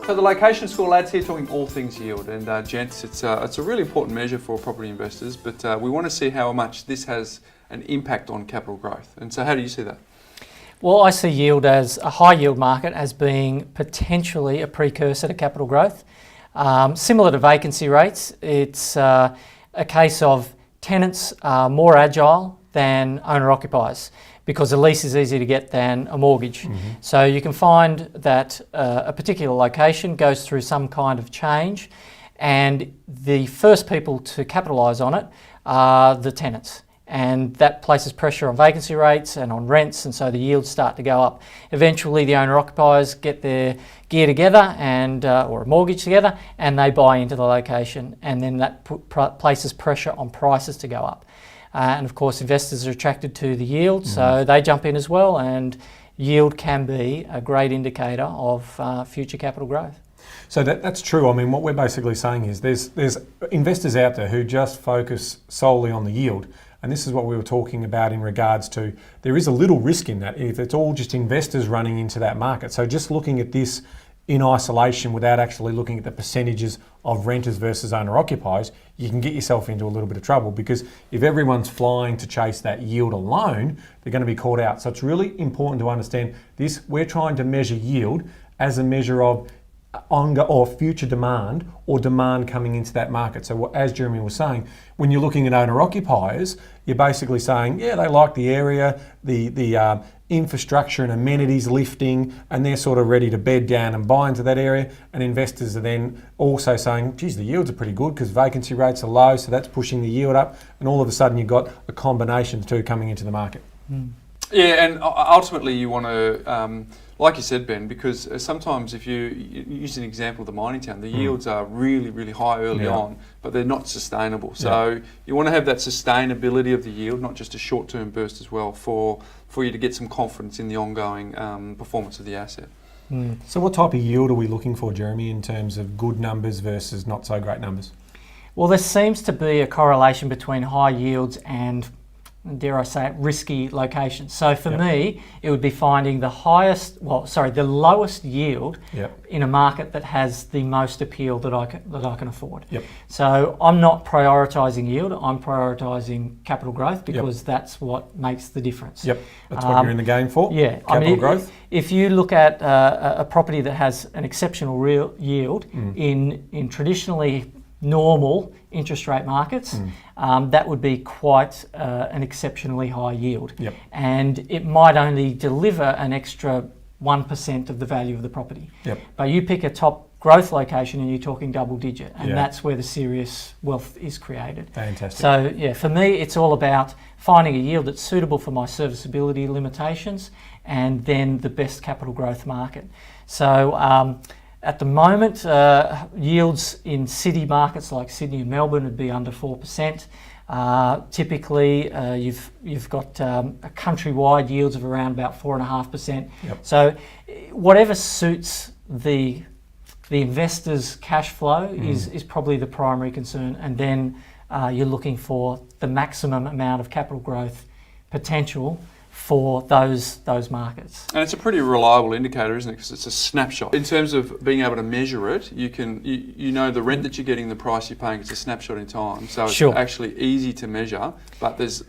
So the location score, lads, here talking all things yield, and gents, it's a really important measure for property investors, but we want to see how much this has an impact on capital growth. And so how do you see that? Well, I see yield as a high yield market as being potentially a precursor to capital growth. Similar to vacancy rates, it's a case of tenants are more agile than owner-occupiers because a lease is easier to get than a mortgage. So you can find that a particular location goes through some kind of change, and the first people to capitalise on it are the tenants. And that places pressure on vacancy rates and on rents, and so the yields start to go up. Eventually the owner-occupiers get their gear together and or a mortgage together, and they buy into the location, and then that places pressure on prices to go up. And of course investors are attracted to the yield, so they jump in as well, and yield can be a great indicator of future capital growth. So that's true. I mean, what we're basically saying is there's investors out there who just focus solely on the yield. And this is what we were talking about in regards to, there is a little risk in that if it's all just investors running into that market. So just looking at this in isolation without actually looking at the percentages of renters versus owner-occupiers, you can get yourself into a little bit of trouble, because if everyone's flying to chase that yield alone, they're going to be caught out. So it's really important to understand this. We're trying to measure yield as a measure of or future demand or demand coming into that market. So as Jeremy was saying, when you're looking at owner-occupiers, you're basically saying, yeah, they like the area, the infrastructure and amenities lifting, and they're sort of ready to bed down and buy into that area. And investors are then also saying, geez, the yields are pretty good because vacancy rates are low, so that's pushing the yield up. And all of a sudden you've got a combination of the two coming into the market. Yeah, and ultimately you want to, like you said, Ben, because sometimes if you use an example of the mining town, the yields are really, really high early on, but they're not sustainable. So you want to have that sustainability of the yield, not just a short-term burst as well, for you to get some confidence in the ongoing performance of the asset. So what type of yield are we looking for, Jeremy, in terms of good numbers versus not so great numbers? Well, there seems to be a correlation between high yields and, dare I say it, risky locations. So for me, it would be finding the lowest yield in a market that has the most appeal that I can afford. So I'm not prioritising yield, I'm prioritising capital growth, because that's what makes the difference. That's what you're in the game for, capital growth. If you look at a property that has an exceptional real yield in traditionally normal interest rate markets, that would be quite an exceptionally high yield. And it might only deliver an extra 1% of the value of the property. But you pick a top growth location and you're talking double digit, and that's where the serious wealth is created. Fantastic. So yeah, for me it's all about finding a yield that's suitable for my serviceability limitations, and then the best capital growth market. So at the moment, yields in city markets like Sydney and Melbourne would be under 4%. Typically, you've got countrywide yields of around about 4.5%. So whatever suits the investor's cash flow is probably the primary concern, and then you're looking for the maximum amount of capital growth potential for those markets. And it's a pretty reliable indicator, isn't it? Because it's a snapshot. In terms of being able to measure it, you know the rent that you're getting, the price you're paying, it's a snapshot in time. So it's actually easy to measure, but there's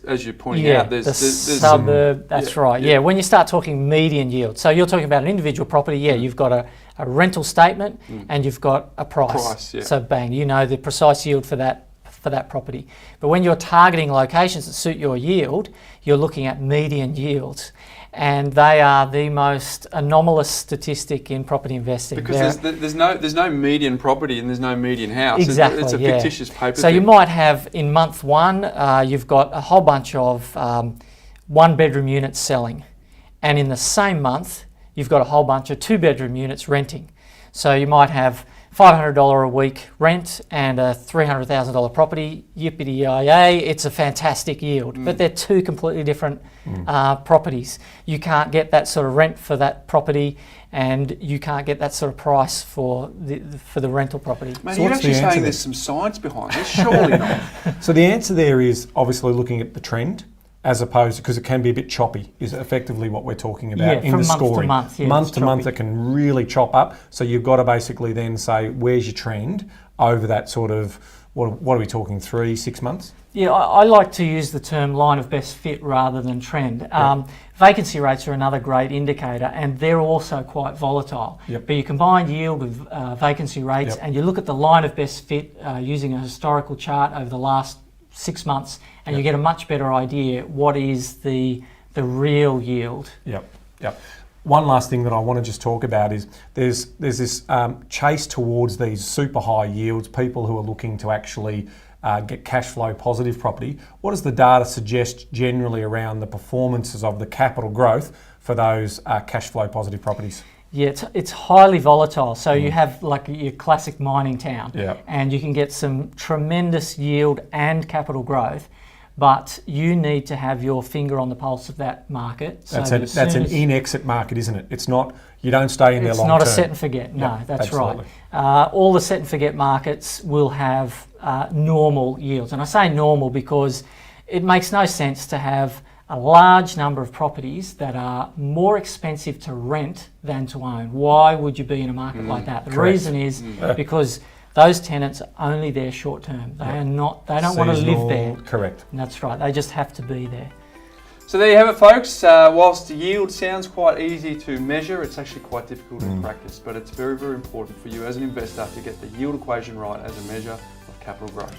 as you're pointing out, there's suburb, that's right. Yeah, when you start talking median yield, so you're talking about an individual property, you've got a rental statement and you've got a price. So bang, you know the precise yield for that property. But when you're targeting locations that suit your yield, you're looking at median yields, and they are the most anomalous statistic in property investing. Because there's no median property and there's no median house. Exactly, it's a fictitious paper. So you might have in month one, you've got a whole bunch of one-bedroom units selling, and in the same month, you've got a whole bunch of two-bedroom units renting. So you might have $500 a week rent and a $300,000 property, yippee-yay, it's a fantastic yield. But they're two completely different properties. You can't get that sort of rent for that property, and you can't get that sort of price for the rental property. Mate, you're actually saying there's some science behind this? Surely not. So the answer there is obviously looking at the trend. as opposed to, because it can be a bit choppy, is effectively what we're talking about in from the month scoring. to month. Yeah, month it's to month, choppy. it can really chop up. So you've got to basically then say, where's your trend over that sort of, what are we talking, 3-6 months? Yeah, I like to use the term line of best fit rather than trend. Vacancy rates are another great indicator, and they're also quite volatile. Yep. But you combine yield with vacancy rates, Yep. and you look at the line of best fit using a historical chart over the last 6 months, and Yep. you get a much better idea what is the real yield. Yep. One last thing that I want to just talk about is there's this chase towards these super high yields, people who are looking to actually get cash flow positive property. What does the data suggest generally around the performances of the capital growth for those cash flow positive properties? Yeah, it's highly volatile. So you have like your classic mining town, Yeah. and you can get some tremendous yield and capital growth, but you need to have your finger on the pulse of that market. So That's an in-exit market, isn't it? It's not, you don't stay in there long term. It's not a set and forget. No, Yeah, that's absolutely. right. All the set and forget markets will have normal yields. And I say normal because it makes no sense to have a large number of properties that are more expensive to rent than to own. Why would you be in a market like that? The correct. reason is because those tenants are only there short term. They are not. They don't want to live Seasonal, there. Correct. And that's right. They just have to be there. So there you have it, folks. Whilst the yield sounds quite easy to measure, it's actually quite difficult in practice, but it's very, very important for you as an investor to get the yield equation right as a measure of capital growth.